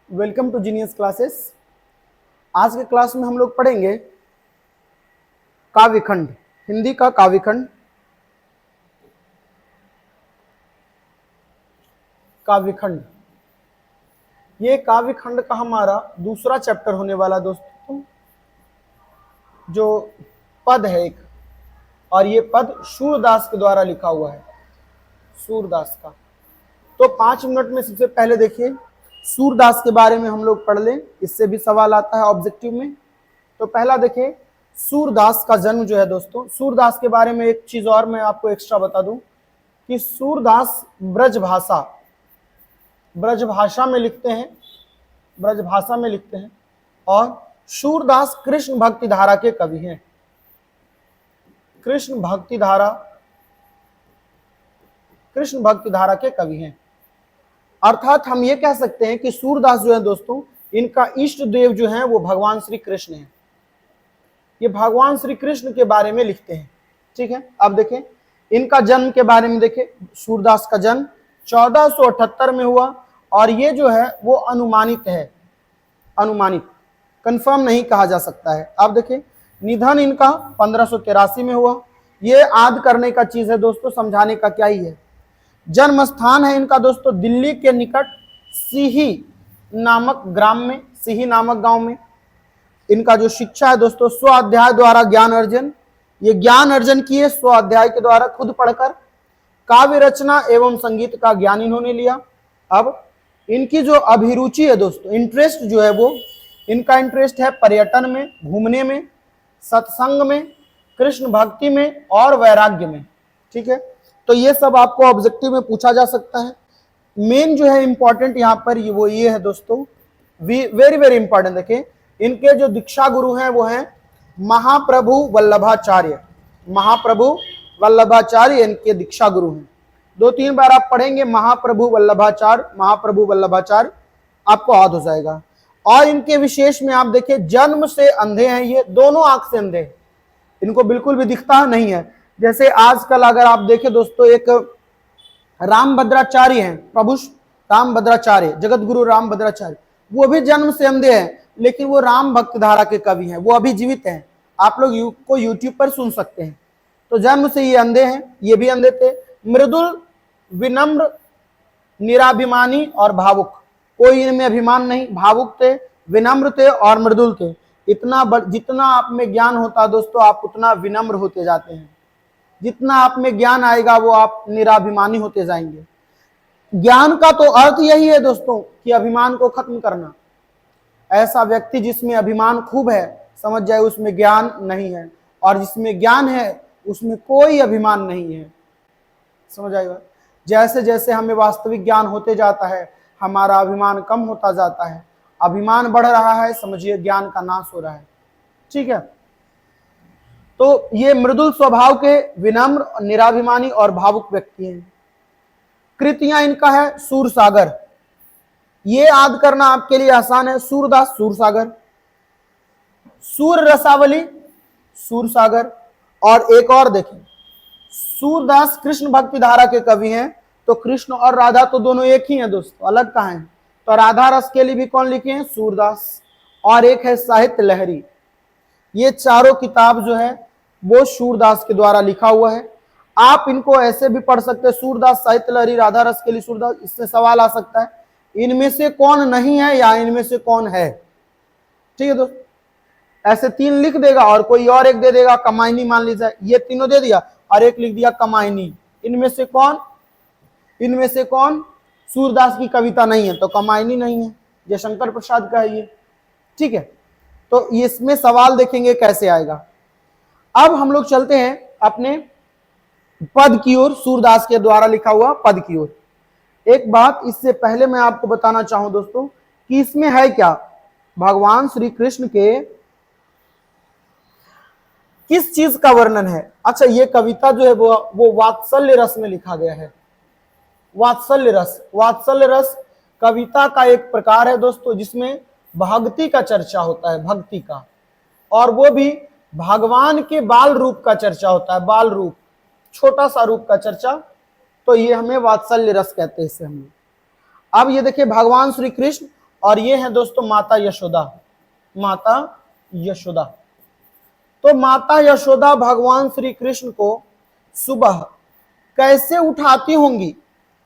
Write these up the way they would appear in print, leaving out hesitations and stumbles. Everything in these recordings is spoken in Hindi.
Welcome to genius classes. आज के क्लास में हम लोग पढ़ेंगे काव्यखंड, हिंदी का काव्यखंड। काव्यखंड, ये काव्यखंड का हमारा दूसरा चैप्टर होने वाला दोस्तों, जो पद है एक, और ये पद सूरदास के द्वारा लिखा हुआ है, सूरदास का। तो 5 मिनट में सबसे पहले देखिए सूरदास के बारे में हम लोग पढ़ लें, इससे भी सवाल आता है ऑब्जेक्टिव में। तो पहला देखिए सूरदास का जन्म जो है दोस्तों, सूरदास के बारे में एक चीज और मैं आपको एक्स्ट्रा बता दूं कि सूरदास ब्रजभाषा में लिखते हैं, ब्रजभाषा में लिखते हैं, और सूरदास कृष्ण भक्ति धारा के कवि हैं। कृष्ण भक्ति धारा के कवि हैं। अर्थात हम ये कह सकते हैं कि सूरदास जो है दोस्तों, इनका इष्ट देव जो है वो भगवान श्री कृष्ण है। ये भगवान श्री कृष्ण के बारे में लिखते हैं, ठीक है। अब देखें इनका जन्म के बारे में, देखें सूरदास का जन्म 1478 में हुआ, और ये जो है वो अनुमानित है, अनुमानित, कंफर्म नहीं कहा जा सकता है। अब देखें निधन इनका 1583 में हुआ। ये याद करने का चीज है दोस्तों, समझाने का क्या ही है। जन्म स्थान है इनका दोस्तों दिल्ली के निकट सिही नामक ग्राम में, सिही नामक गांव में। इनका जो शिक्षा है दोस्तों, स्वाध्याय द्वारा ज्ञान अर्जन, ये ज्ञान अर्जन किए स्वाध्याय के द्वारा, खुद पढ़कर। काव्य रचना एवं संगीत का ज्ञान इन्होंने लिया। अब इनकी जो अभिरुचि है दोस्तों, इंटरेस्ट जो है वो, इनका इंटरेस्ट है पर्यटन में, घूमने में, सत्संग में, कृष्ण भक्ति में और वैराग्य में, ठीक है। तो ये सब आपको ऑब्जेक्टिव में पूछा जा सकता है। मेन जो है इंपॉर्टेंट यहाँ पर वो ये है दोस्तों, वेरी वेरी इंपॉर्टेंट। देखें इनके जो दीक्षा गुरु हैं वो हैं महाप्रभु वल्लभाचार्य। महाप्रभु वल्लभाचार्य इनके दीक्षा गुरु हैं। 2-3 बार आप पढ़ेंगे महाप्रभु वल्लभाचार्य, महाप्रभु वल्लभाचार्य, आपको याद हो जाएगा। और इनके विशेष में आप देखें जन्म से अंधे हैं, ये दोनों आंख से अंधे हैं, इनको बिल्कुल भी दिखता नहीं है। जैसे आजकल अगर आप देखें दोस्तों, एक रामभद्राचार्य हैं, प्रभु रामभद्राचार्य, जगत गुरु रामभद्राचार्य, वो भी जन्म से अंधे हैं, लेकिन वो राम भक्ति धारा के कवि हैं, वो अभी जीवित हैं। आप लोग को यूट्यूब पर सुन सकते हैं। तो जन्म से ये अंधे हैं, ये भी अंधे थे। मृदुल, विनम्र, निराभिमानी और भावुक, कोई इनमें अभिमान नहीं, भावुक थे, विनम्र थे और मृदुल थे। जितना आप में ज्ञान होता है दोस्तों, आप उतना विनम्र होते जाते हैं। जितना आप में ज्ञान आएगा वो आप निराभिमानी होते जाएंगे। ज्ञान का तो अर्थ यही है दोस्तों कि अभिमान को खत्म करना। ऐसा व्यक्ति जिसमें अभिमान खूब है, समझ जाए उसमें ज्ञान नहीं है, और जिसमें ज्ञान है उसमें कोई अभिमान नहीं है, समझ आएगा। जैसे जैसे हमें वास्तविक ज्ञान होते जाता है, हमारा अभिमान कम होता जाता है। अभिमान बढ़ रहा है, समझिए ज्ञान का नाश हो रहा है, ठीक है। तो ये मृदुल स्वभाव के, विनम्र, निराभिमानी और भावुक व्यक्ति हैं। कृतियां इनका है सूरसागर, ये याद करना आपके लिए आसान है। सूरदास सूरसागर, सूर रसावली सूरसागर, और एक और देखें सूरदास कृष्ण भक्ति धारा के कवि हैं। तो कृष्ण और राधा तो दोनों एक ही हैं दोस्तों, अलग कहाँ हैं। तो राधा रस के लिए भी कौन लिखे हैं? सूरदास। और एक है साहित्य लहरी। ये चारों किताब जो है वो सूरदास के द्वारा लिखा हुआ है। आप इनको ऐसे भी पढ़ सकते हैं, सूरदास, साहित्य लहरी, राधा रस के लिए सूरदास। इससे सवाल आ सकता है इनमें से कौन नहीं है या इनमें से कौन है, ठीक है दोस्तों। ऐसे 3 लिख देगा और कोई और एक दे देगा, कमायनी मान लीजिए, ये तीनों दे दिया और एक लिख दिया कमायनी। इनमें से कौन सूरदास की कविता नहीं है? तो कमायनी नहीं है, जयशंकर प्रसाद का है ये, ठीक है। तो इसमें सवाल देखेंगे कैसे आएगा। अब हम लोग चलते हैं अपने पद की ओर, सूरदास के द्वारा लिखा हुआ पद की ओर। एक बात इससे पहले मैं आपको बताना चाहूं दोस्तों कि इसमें है क्या, भगवान श्री कृष्ण के किस चीज का वर्णन है। अच्छा, ये कविता जो है वो वात्सल्य रस में लिखा गया है। वात्सल्य रस कविता का एक प्रकार है दोस्तों, जिसमें भक्ति का चर्चा होता है, भक्ति का, और वो भी भगवान के बाल रूप का चर्चा होता है, बाल रूप, छोटा सा रूप का चर्चा। तो ये हमें वात्सल्य रस कहते हैं इसे हम। अब ये देखिए भगवान श्री कृष्ण और ये है दोस्तों माता यशोदा, माता यशोदा। तो माता यशोदा भगवान श्री कृष्ण को सुबह कैसे उठाती होंगी,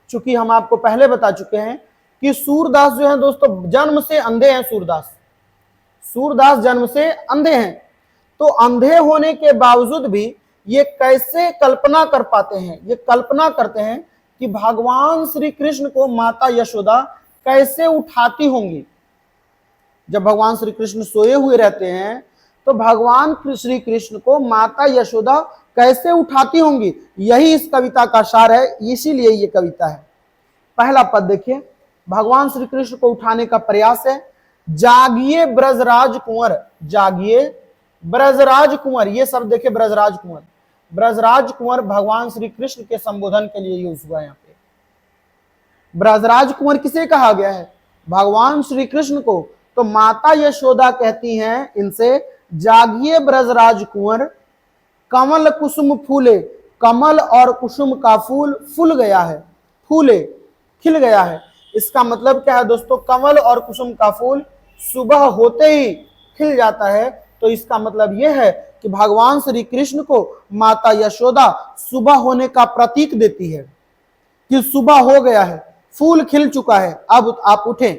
चूंकि हम आपको पहले बता चुके हैं कि सूरदास जो है दोस्तों जन्म से अंधे हैं। सूरदास जन्म से अंधे हैं, तो अंधे होने के बावजूद भी ये कैसे कल्पना कर पाते हैं, ये कल्पना करते हैं कि भगवान श्री कृष्ण को माता यशोदा कैसे उठाती होंगी। जब भगवान श्री कृष्ण सोए हुए रहते हैं तो भगवान श्री कृष्ण को माता यशोदा कैसे उठाती होंगी, यही इस कविता का सार है, इसीलिए ये कविता है। पहला पद देखिए, भगवान श्री कृष्ण को उठाने का प्रयास है। जागिए ब्रजराज कुंवर, जागिए ब्रजराज कुंवर, ये सब देखिए ब्रजराज कुंवर, ब्रजराज कुंवर भगवान श्री कृष्ण के संबोधन के लिए यूज हुआ है। यहाँ पे ब्रजराज कुंवर किसे कहा गया है, भगवान श्री कृष्ण को। तो माता यशोदा कहती हैं इनसे, जागिए ब्रजराज कुंवर, कमल कुसुम फूले, कमल और कुसुम का फूल फूल गया है, फूले खिल गया है। इसका मतलब क्या है दोस्तों, कमल और कुसुम का फूल सुबह होते ही खिल जाता है। तो इसका मतलब यह है कि भगवान श्री कृष्ण को माता यशोदा सुबह होने का प्रतीक देती है कि सुबह हो गया है, फूल खिल चुका है, अब आप उठें।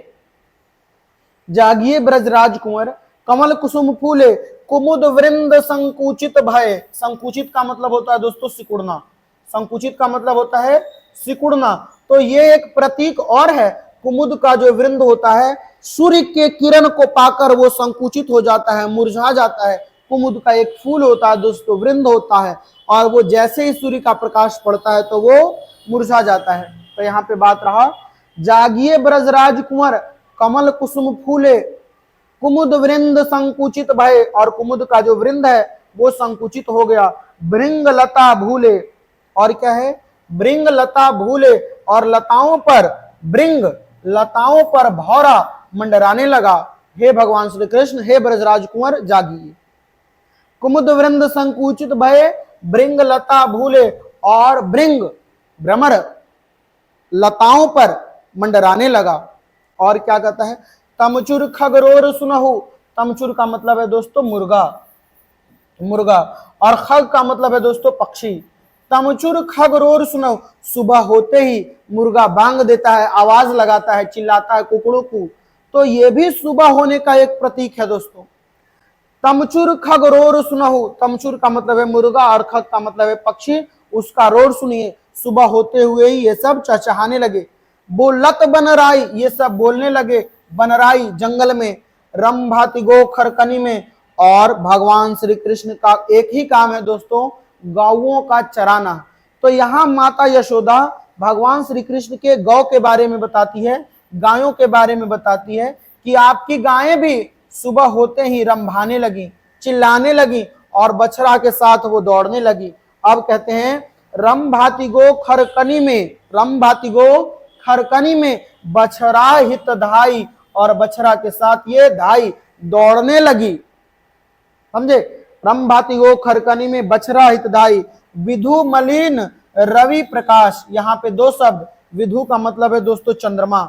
जागिए ब्रजराज कुंवर, कमल कुसुम फूले, कुमुद वृंद संकुचित भय। संकुचित का मतलब होता है दोस्तों सिकुड़ना, संकुचित का मतलब होता है सिकुड़ना। तो ये एक प्रतीक और है, कुमुद का जो वृंद होता है सूर्य के किरण को पाकर वो संकुचित हो जाता है, मुरझा जाता है। कुमुद का एक फूल होता है दोस्तों, वृंद होता है, और वो जैसे ही सूर्य का प्रकाश पड़ता है तो वो मुरझा जाता है। तो यहाँ पे बात रहा, जागिए ब्रजराज कुंवर, कमल कुसुम फूले, कुमुद वृंद संकुचित भय, और कुमुद का जो वृंद है वो संकुचित हो गया। भृंग लता भूले, और क्या है, भृंग लता भूले, और लताओं पर, भृंग लताओं पर भौरा मंडराने लगा। हे भगवान श्री कृष्ण, हे ब्रजराज कुंवर जागिए। कुमुद वृंद संकुचित भय, भृंग लता भूले, और भृंग भ्रमर लताओं पर मंडराने लगा। और क्या कहता है, तमचुर खगरोर सुनहु, तमचुर का मतलब है दोस्तों मुर्गा, मुर्गा, और खग का मतलब है दोस्तों पक्षी। तमचुर खगरोर सुनहु, सुबह होते ही मुर्गा बांग देता है, आवाज लगाता है, चिल्लाता है कुकड़ों को। तो ये भी सुबह होने का एक प्रतीक है दोस्तों। तमचुर खगरोर सुनहु, तमचुर का मतलब है मुर्गा और खग का मतलब है पक्षी, उसका रोर सुनिए। सुबह होते हुए ही ये सब चहचहाने लगे। बोलत बनराई, ये सब बोलने लगे बनराई जंगल में, रंभाति गो खरकनी में। और भगवान श्री कृष्ण का एक ही काम है दोस्तों, गौओं का चराना। तो यहाँ माता यशोदा भगवान श्री कृष्ण के गौ के बारे में बताती है, गायों के बारे में बताती है कि आपकी गायें भी सुबह होते ही रंभाने लगी, चिल्लाने लगी, और बछड़ा के साथ वो दौड़ने लगी। अब कहते हैं रंभाति गो खरकनी में, रंभाति गो खरकनी में बछड़ा हित धाई, और बछड़ा के साथ ये धाई दौड़ने लगी। समझे, रंभाति गो खरकनी में बछड़ा हित धाई, विधु मलिन रवि प्रकाश। यहाँ पे दो शब्द, विधु का मतलब है दोस्तों चंद्रमा,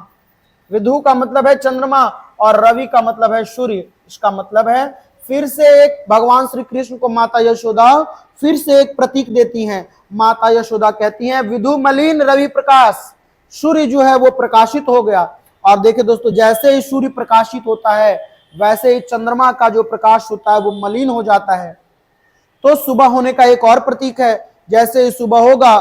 विधु का मतलब है चंद्रमा, और रवि का मतलब है सूर्य। इसका मतलब है फिर से एक, भगवान श्री कृष्ण को माता यशोदा फिर से एक प्रतीक देती हैं। माता यशोदा कहती हैं विधु मलिन रवि प्रकाश, सूर्य जो है वो प्रकाशित हो गया। और देखिए दोस्तों, जैसे ही सूर्य प्रकाशित होता है वैसे ही चंद्रमा का जो प्रकाश होता है वो मलिन हो जाता है। तो सुबह होने का एक और प्रतीक है, जैसे ही सुबह होगा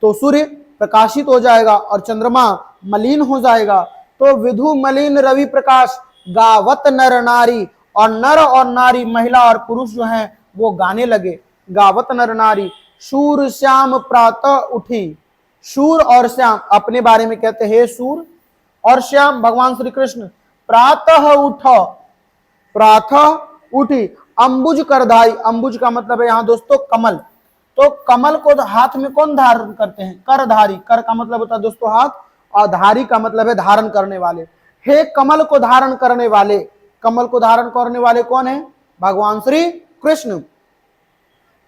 तो सूर्य प्रकाशित हो जाएगा और चंद्रमा मलिन हो जाएगा। तो विधु मलिन रवि प्रकाश, गावत नर नारी, और नर और नारी, महिला और पुरुष जो हैं वो गाने लगे। गावत नर नारी, शूर श्याम प्रातः उठी। शूर और श्याम अपने बारे में कहते हैं, हे शूर और श्याम भगवान श्री कृष्ण, प्रातः उठो, प्रातः उठी, अंबुज करधाई, अंबुज का मतलब है यहाँ दोस्तों कमल। तो कमल को हाथ में कौन धारण करते हैं, करधारी, कर का मतलब होता है दोस्तों हाथ, और धारी का मतलब है धारण करने वाले। हे कमल को धारण करने वाले, कमल को धारण करने वाले कौन है, भगवान श्री कृष्ण।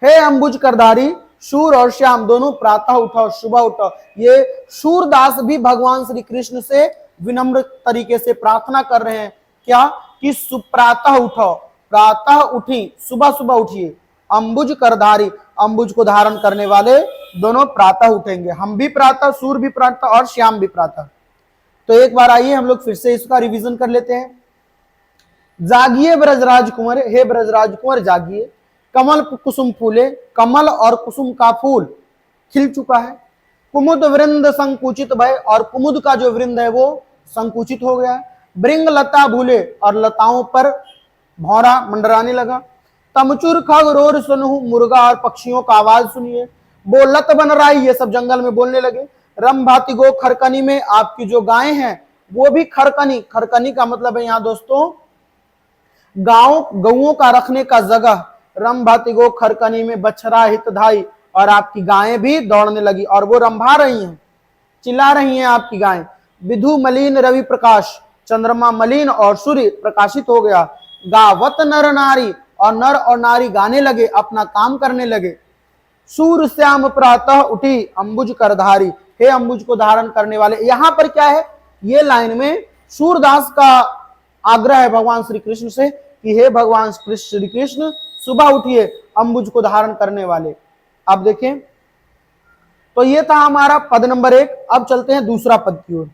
हे अंबुज करधारी, शूर और श्याम दोनों प्रातः उठो, सुबह उठो। ये सूरदास भी भगवान श्री कृष्ण से विनम्र तरीके से प्रार्थना कर रहे हैं क्या कि सुप्रातः उठो, प्रातः उठी, सुबह सुबह उठिए। अंबुज करधारी, अंबुज को धारण करने वाले दोनों प्रातः उठेंगे। हम भी प्रातः, सूर्य भी प्रातः और श्याम भी प्रातः। तो एक बार आइए हम लोग फिर से इसका रिवीजन कर लेते हैं। जागिए ब्रजराज कुंवर, हे ब्रजराज कुंवर जागिए, कमल कुसुम फूले, कमल और कुसुम का फूल खिल चुका है। कुमुद वृंद संकुचित भय, और कुमुद का जो वृंद है वो संकुचित हो गया है। भृंग लता भूले, और लताओं पर भौरा मंडराने लगा। तमचुर खग रोर सुनहु, मुर्गा और पक्षियों का आवाज सुनिए। बोलत बन राई, ये सब जंगल में बोलने लगे। रम भाति गो खरकनी में, आपकी जो गायें हैं वो भी खरकनी, खरकनी का मतलब है यहाँ दोस्तों गौओं का रखने का जगह। रम भाति गो खरकनी में बछरा हितधाई, और आपकी गायें भी दौड़ने लगी और वो रंभा रही हैं, चिल्ला रही हैं आपकी गायें। विधु मलिन रवि प्रकाश, चंद्रमा मलिन और सूर्य प्रकाशित हो गया। गावत नर नारी, और नर और नारी गाने लगे, अपना काम करने लगे। सूर्य श्याम प्रातः उठी, अंबुज करधारी, हे अंबुज को धारण करने वाले। यहां पर क्या है, ये लाइन में सूरदास का आग्रह है भगवान श्री कृष्ण से कि हे भगवान श्री कृष्ण सुबह उठिए, अंबुज को धारण करने वाले। अब देखें, तो ये था हमारा पद नंबर 1। अब चलते हैं दूसरा पद की ओर।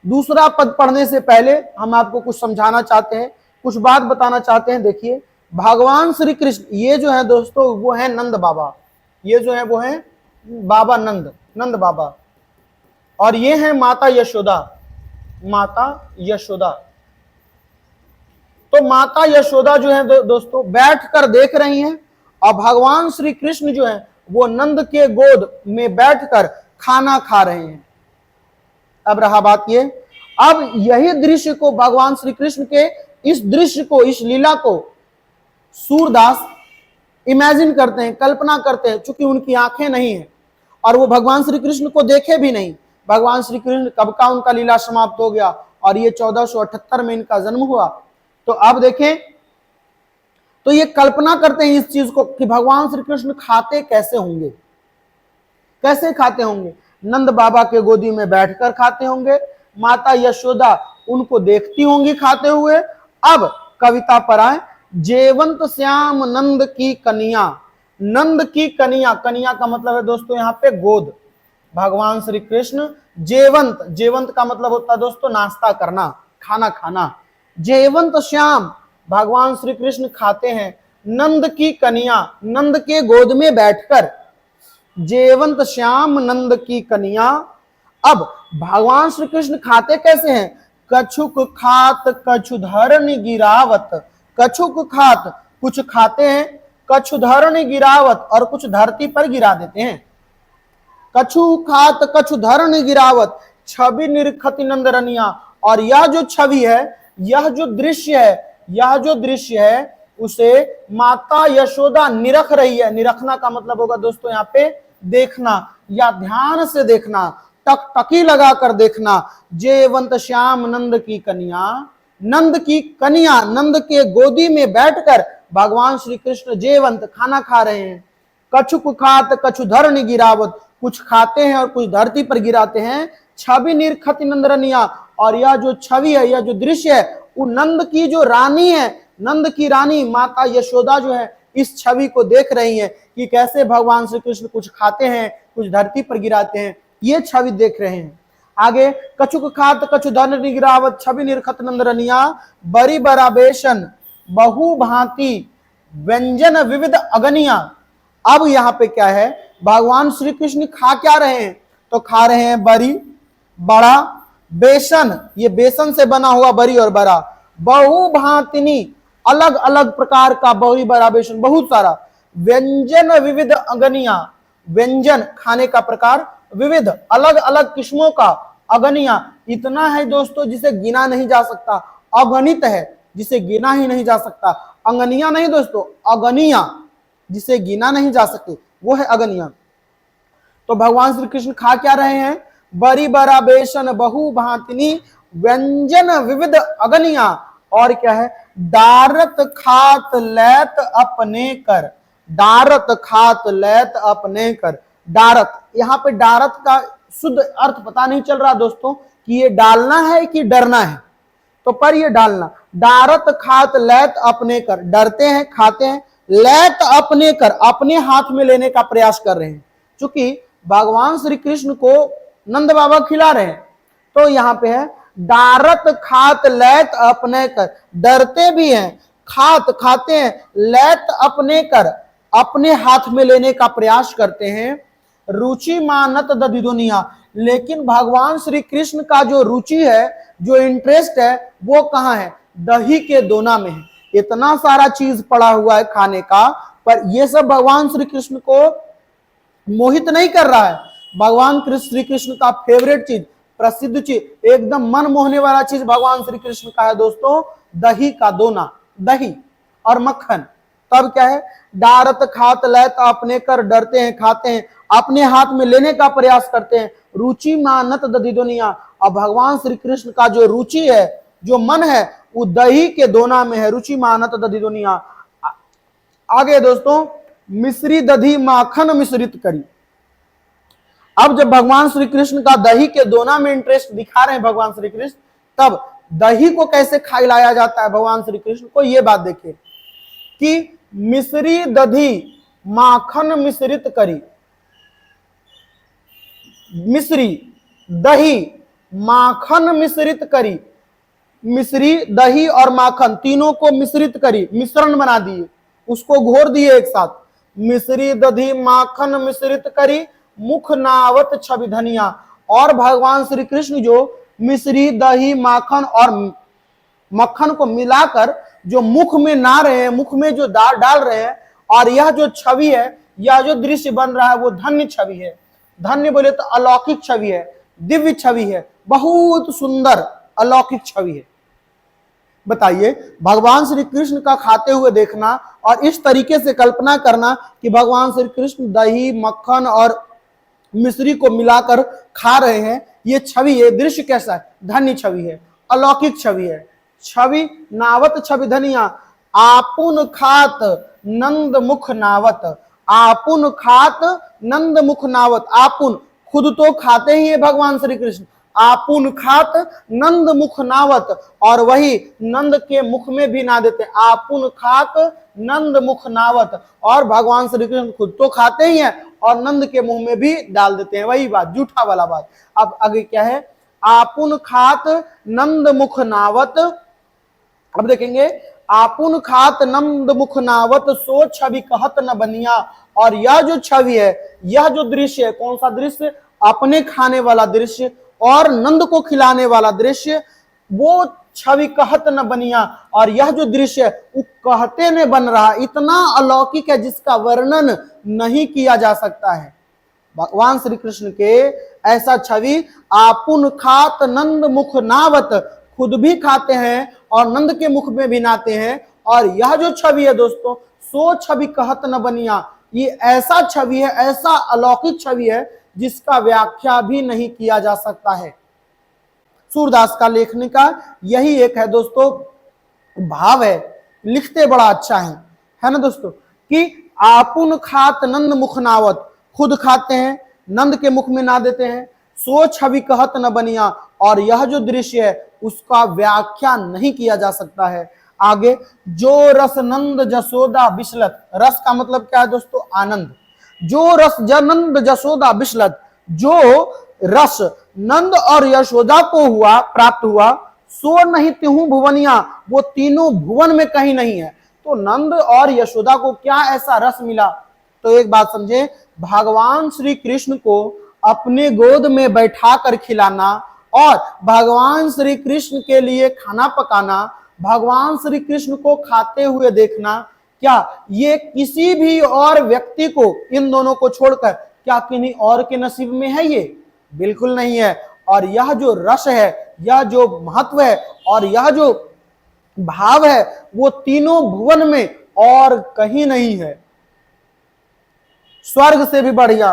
दूसरा पद पढ़ने से पहले हम आपको कुछ समझाना चाहते हैं, कुछ बात बताना चाहते हैं। देखिए, भगवान श्री कृष्ण, ये जो है दोस्तों वो है नंद बाबा, ये जो है वो है बाबा नंद, नंद बाबा, और ये है माता यशोदा, माता यशोदा। तो माता यशोदा जो है दोस्तों बैठकर देख रही हैं, और भगवान श्री कृष्ण जो है वो नंद के गोद में बैठकर खाना खा रहे हैं। अब रहा बात ये, अब यही दृश्य को भगवान श्री कृष्ण के इस दृश्य को, इस लीला को सूरदास इमेजिन करते हैं, कल्पना करते हैं, चूंकि उनकी आंखें नहीं है और वो भगवान श्री कृष्ण को देखे भी नहीं। भगवान श्री कृष्ण कब का उनका लीला समाप्त हो गया और ये 1478 में इनका जन्म हुआ। तो अब देखें, तो ये कल्पना करते हैं इस चीज को कि भगवान श्री कृष्ण खाते कैसे होंगे, कैसे खाते होंगे। नंद बाबा के गोदी में बैठकर खाते होंगे, माता यशोदा उनको देखती होंगी खाते हुए। अब कविता पर आए। जेवंत श्याम नंद की कन्या, नंद की कन्या, कन्या का मतलब है दोस्तों यहाँ पे गोद। भगवान श्री कृष्ण जेवंत, जेवंत का मतलब होता है दोस्तों नाश्ता करना, खाना खाना। जेवंत श्याम, भगवान श्री कृष्ण खाते हैं नंद की कन्या, नंद के गोद में बैठकर। जेवंत श्याम नंद की कन्या। अब भगवान श्री कृष्ण खाते कैसे हैं? कछुक खात कछुधरन गिरावत, कछुक खात, कुछ खाते हैं, कछुधरन गिरावत, और कुछ धरती पर गिरा देते हैं। कछु खात कछुधरन गिरावत, छवि निरखति नंदरनिया। और यह जो छवि है, यह जो दृश्य है, यह जो दृश्य है उसे माता यशोदा निरख रही है। निरखना का मतलब होगा दोस्तों यहाँ पे देखना या ध्यान से देखना, टकटकी लगाकर देखना। जेवंत श्याम नंद की कन्या, नंद की कन्या, नंद के गोदी में बैठकर भगवान श्री कृष्ण जेवंत खाना खा रहे हैं। कछुक खात कछुधरन गिरावत, कुछ खाते हैं और कुछ धरती पर गिराते हैं। छवि निरखति नंदरनिया, और यह जो छवि है, यह जो दृश्य है, वो नंद की जो रानी है, नंद की रानी माता यशोदा जो है इस छवि को देख रही है कि कैसे भगवान श्री कृष्ण कुछ खाते हैं, कुछ धरती पर गिराते हैं, ये छवि देख रहे हैं। आगे, कछुक खात कछुधरन गिरावत, छवि निरखत नंदरनिया, बरी बराबेशन बहु भांति व्यंजन विविध अगनिया। अब यहाँ पे क्या है, भगवान श्री कृष्ण खा क्या रहे हैं? तो खा रहे हैं बरी, बड़ा, बेसन, ये बेसन से बना हुआ बरी और बड़ा, बहु भांतिनी, अलग अलग प्रकार का बरी बड़ा बेसन, बहुत सारा। व्यंजन विविध अगनिया, व्यंजन खाने का प्रकार, विविध अलग अलग किस्मों का, अगनिया इतना है दोस्तों जिसे गिना नहीं जा सकता, अगणित है जिसे गिना ही नहीं जा सकता। अंगनिया नहीं दोस्तों, अगनिया, जिसे गिना नहीं जा सके वो है अगनिया। तो भगवान श्री कृष्ण खा क्या रहे हैं? बरी बरा बेसन बहु भांतिनी व्यंजन विविध अगनिया, और क्या है? डारत खात लैत अपने कर, डारत खात लैत अपने कर। डारत, यहाँ पे डारत का शुद्ध अर्थ पता नहीं चल रहा दोस्तों कि ये डालना है कि डरना है। तो पर ये डालना, डारत खात लैत अपने कर, डरते हैं खाते हैं, लैत अपने कर, अपने हाथ में लेने का प्रयास कर रहे हैं। चूंकि भगवान श्री कृष्ण को नंद बाबा खिला रहे हैं, तो यहां पे है डारत खात लैत अपने कर, डरते भी हैं, खात खाते हैं, लैत अपने कर, अपने हाथ में लेने का प्रयास करते हैं। रुचि मानत दधि दुनिया, लेकिन भगवान श्री कृष्ण का जो रुचि है, जो इंटरेस्ट है, वो कहाँ है? दही के दोना में है। इतना सारा चीज पड़ा हुआ है खाने का, पर ये सब भगवान श्री कृष्ण को मोहित नहीं कर रहा है। भगवान श्री कृष्ण का फेवरेट चीज, प्रसिद्ध चीज, एकदम मन मोहने वाला चीज भगवान श्री कृष्ण का है दोस्तों, दही का दोना, दही और मक्खन। तब क्या है? डारत खात लैत अपने कर, डरते हैं खाते हैं, अपने हाथ में लेने का प्रयास करते हैं। रुचि मानत दधि दुनिया, और भगवान श्री कृष्ण का जो रुचि है, जो मन है, वो दही के दोना में है। रुचि मानत दधि दुनिया। आगे दोस्तों, मिश्री दधी माखन मिश्रित करी। अब जब भगवान श्री कृष्ण का दही के दोना में इंटरेस्ट दिखा रहे हैं भगवान श्री कृष्ण, तब दही को कैसे खिलाया जाता है भगवान श्री कृष्ण को, ये बात देखिए कि मिश्री दधी माखन मिश्रित करी। मिश्री दही माखन मिश्रित करी, मिश्री दही और माखन तीनों को मिश्रित करी, मिश्रण बना दिए, उसको घोर दिए एक साथ। मिश्री दधी माखन मिश्रित करी, मुख नावत छवि धनिया। और भगवान श्री कृष्ण जो मिश्री दही माखन और मक्खन को मिलाकर जो मुख में ना रहे हैं, मुख में जो डाल रहे हैं, और यह जो छवि है, यह जो दृश्य बन रहा है, वो धन्य छवि है। धन्य बोले तो अलौकिक छवि है, दिव्य छवि है, बहुत सुंदर अलौकिक छवि है। बताइए, भगवान श्री कृष्ण का खाते हुए देखना और इस तरीके से कल्पना करना कि भगवान श्री कृष्ण दही मक्खन और मिश्री को मिलाकर खा रहे हैं, ये छवि, ये दृश्य कैसा है? धन्य छवि है, अलौकिक छवि है। छवि नावत छवि धनिया, आपुन खात नंद मुख नावत। आपुन खात नंद मुख नावत, आपुन खुद तो खाते ही है भगवान श्री कृष्ण, आपुन खात नंद मुख नावत, और वही नंद के मुख में भी ना देते। आपुन खात नंद मुख नावत, और भगवान श्री कृष्ण खुद तो खाते ही हैं और नंद के मुंह में भी डाल देते हैं। वही बात, जूठा वाला बात। अब आगे क्या है? आपुन खात नंद मुख नावत। अब देखेंगे, आपुन खात नंद मुख नावत, सो छवि कहत न बनिया। और यह जो छवि है, यह जो दृश्य है, कौन सा दृश्य? अपने खाने वाला दृश्य और नंद को खिलाने वाला दृश्य, वो छवि कहत न बनिया। और यह जो दृश्य है, वो कहते ने बन रहा, इतना अलौकिक है जिसका वर्णन नहीं किया जा सकता है। भगवान श्री कृष्ण के ऐसा छवि, आपुन खात नंद मुख नावत, खुद भी खाते हैं और नंद के मुख में भी नाते हैं। और यह जो छवि है दोस्तों, सो छवि कहत न बनिया, ये ऐसा छवि है, ऐसा अलौकिक छवि है जिसका व्याख्या भी नहीं किया जा सकता है। सूरदास का लेखन का यही एक है दोस्तों, भाव है, लिखते बड़ा अच्छा है ना दोस्तों, कि आपुन खात नंद मुख नावत, खुद खाते हैं, नंद के मुख में ना देते हैं। सो छवि कहत न बनिया, और यह जो दृश्य है उसका व्याख्या नहीं किया जा सकता है। आगे, जो रस नंद जसोदा बिसलत। रस का मतलब क्या है दोस्तों? आनंद। जो रस नंद जसोदा बिसलत, जो रस नंद और यशोदा को हुआ, प्राप्त हुआ, सो नहीं तिहु भुवनिया, वो तीनों भुवन में कहीं नहीं है। तो नंद और यशोदा को क्या ऐसा रस मिला? तो एक बात समझे, भगवान श्री कृष्ण को अपने गोद में बैठा कर खिलाना और भगवान श्री कृष्ण के लिए खाना पकाना, भगवान श्री कृष्ण को खाते हुए देखना, क्या ये किसी भी और व्यक्ति को, इन दोनों को छोड़कर, क्या किन्हीं और के नसीब में है? ये बिल्कुल नहीं है। और यह जो रस है, यह जो महत्व है और यह जो भाव है, वो तीनों भुवन में और कहीं नहीं है। स्वर्ग से भी बढ़िया,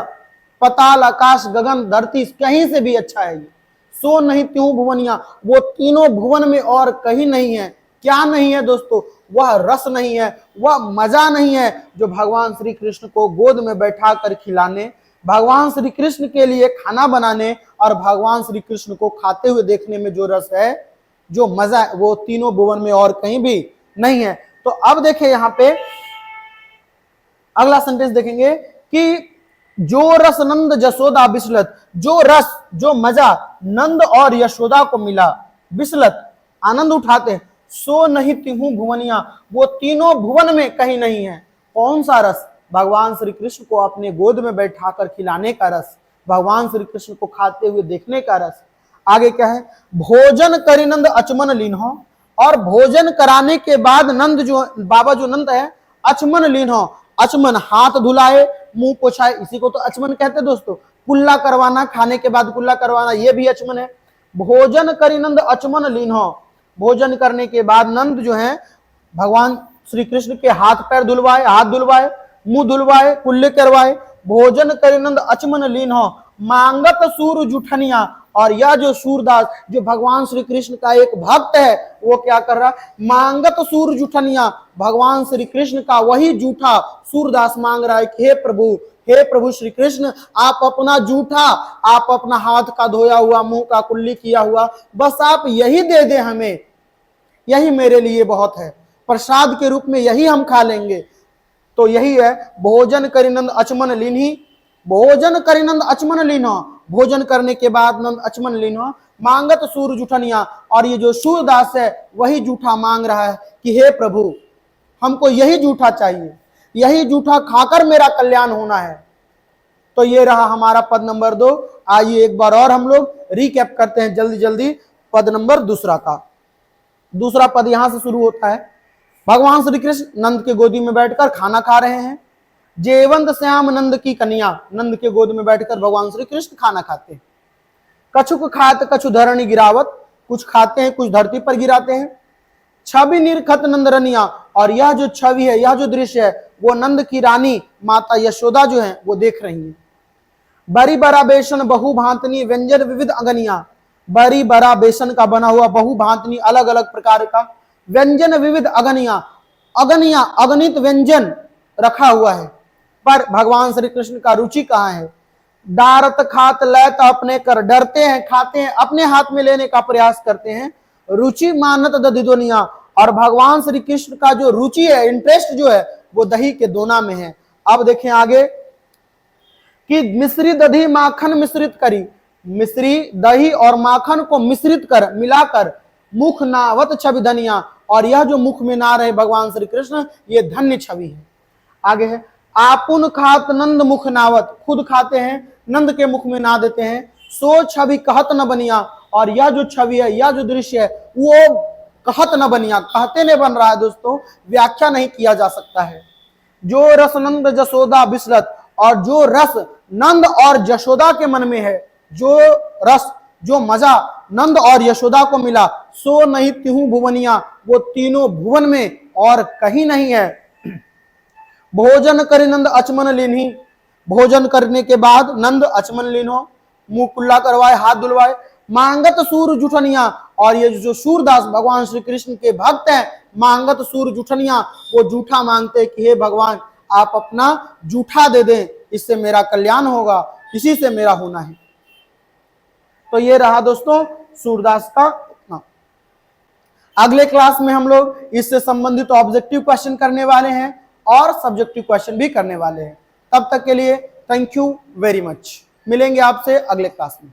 पताल आकाश गगन धरती, कहीं से भी अच्छा है ये। सो नहीं त्यों भुवनिया, वो तीनों भुवन में और कहीं नहीं है। क्या नहीं है दोस्तों? वह रस नहीं है, वह मजा नहीं है जो भगवान श्री कृष्ण को गोद में बैठा कर खिलाने भगवान श्री कृष्ण के लिए खाना बनाने और भगवान श्री कृष्ण को खाते हुए देखने में जो रस है, जो मजा है, वो तीनों भुवन में और कहीं भी नहीं है। तो अब देखें यहां पे अगला सेंटेंस देखेंगे कि जो रस नंद जसोदा बिसलत, जो रस जो मजा नंद और यशोदा को मिला, बिसलत आनंद उठाते, सो नहीं तिहु भुवनिया, वो तीनों भुवन में कहीं नहीं है। कौन सा रस? भगवान श्री कृष्ण को अपने गोद में बैठाकर खिलाने का रस, भगवान श्री कृष्ण को खाते हुए देखने का रस। आगे क्या है? भोजन करी नंद अचमन लीन हो, और भोजन कराने के बाद नंद जो बाबा जो नंद है अचमन लीन हो, अचमन हाथ धुलाए मुंह पोछाए, इसी को तो अचमन कहते हैं दोस्तों। कुल्ला करवाना, खाने के बाद कुल्ला करवाना, ये भी अचमन है। भोजन करी नंद अचमन लीन हो, भोजन करने के बाद नंद जो है भगवान श्री कृष्ण के हाथ पैर धुलवाए, हाथ धुलवाए, मुंह धुलवाए, कुल्ले करवाए। भोजन करी नंद अचमन लीन हो, मांगत सूर जुठनिया, और यह जो सूरदास जो भगवान श्री कृष्ण का एक भक्त है, वो क्या कर रहा? मांगत सूर जुठनिया, भगवान श्री कृष्ण का वही जूठा सूरदास मांग रहा है कि हे प्रभु श्री कृष्ण, आप अपना जूठा, आप अपना हाथ का धोया हुआ, मुंह का कुल्ली किया हुआ, बस आप यही दे दे हमें, यही मेरे लिए बहुत है, प्रसाद के रूप में यही हम खा लेंगे। तो यही है भोजन करिनंद अचमन लीन्ही, भोजन करिनंद अचमन लीन्हो, भोजन करने के बाद नंद अचमन लीन्हो, मांगत सूर जूठनिया, और ये जो सूरदास है वही जूठा मांग रहा है कि हे प्रभु हमको यही जूठा चाहिए, यही जूठा खाकर मेरा कल्याण होना है। तो ये रहा हमारा पद नंबर 2। आइए एक बार और हम लोग रिकैप करते हैं जल्दी जल्दी पद नंबर दूसरा का। दूसरा पद यहां से शुरू होता है, भगवान श्री कृष्ण नंद के गोदी में बैठकर खाना खा रहे हैं। जेवंत श्याम नंद की कन्या, नंद के गोद में बैठकर भगवान श्री कृष्ण खाना खाते हैं। कछुक खात कछु धरणी गिरावत, कुछ खाते हैं कुछ धरती पर गिराते हैं। छवि निर्खत नंद रनिया, और यह जो छवि है, यह जो दृश्य है, वो नंद की रानी माता यशोदा जो है वो देख रही है। बरी बरा बेसन बहु भांतनी व्यंजन विविध अगनिया, बरी बरा बेसन का बना हुआ बहु भांतनी अलग अलग प्रकार का व्यंजन विविध अगनिया, अगनिया अगणित व्यंजन रखा हुआ है, पर भगवान श्री कृष्ण का रुचि कहाँ है? डारत खात लैत अपने कर, डरते हैं, खाते हैं, अपने हाथ में लेने का प्रयास करते हैं। रुचि मानत दधि दुनिया, और भगवान श्री कृष्ण का जो रुचि है, इंटरेस्ट जो है, वो दही के दोना में है। अब देखें आगे कि मिश्री दही माखन मिश्रित करी, मिश्री दही और माखन को मिश्रित कर मिलाकर मुख नावत छवि धनिया, और यह जो मुख में ना रहे भगवान श्री कृष्ण, ये धन्य छवि है। आगे है आपुन खात नंद मुख नावत, खुद खाते हैं नंद के मुख में ना देते हैं। सो छवि कहत न बनिया, और यह जो छवि है, यह जो दृश्य है, वो कहत न बनिया, कहते नहीं बन रहा है दोस्तों, व्याख्या नहीं किया जा सकता है। जो रस नंद जसोदा बिसलत, और जो रस नंद और यशोदा के मन में है, जो रस जो मजा नंद और यशोदा को मिला, सो नहीं तिहु भुवनिया, वो तीनों भुवन में और कहीं नहीं है। भोजन करि नंद अचमन लीन्ही, भोजन करने के बाद नंद अचमन लीन्हो, मुंह कुल्ला करवाए, हाथ धुलवाए। मांगत सूर जुठनिया, और ये जो सूरदास भगवान श्री कृष्ण के भक्त हैं, मांगत सूर जुठनिया, वो जूठा मांगते हैं कि हे भगवान आप अपना जूठा दे दें, इससे मेरा कल्याण होगा, इसी से मेरा होना है। तो ये रहा दोस्तों सूरदास का। अगले क्लास में हम लोग इससे संबंधित ऑब्जेक्टिव क्वेश्चन करने वाले हैं और सब्जेक्टिव क्वेश्चन भी करने वाले हैं। तब तक के लिए थैंक यू वेरी मच। मिलेंगे आपसे अगले क्लास में।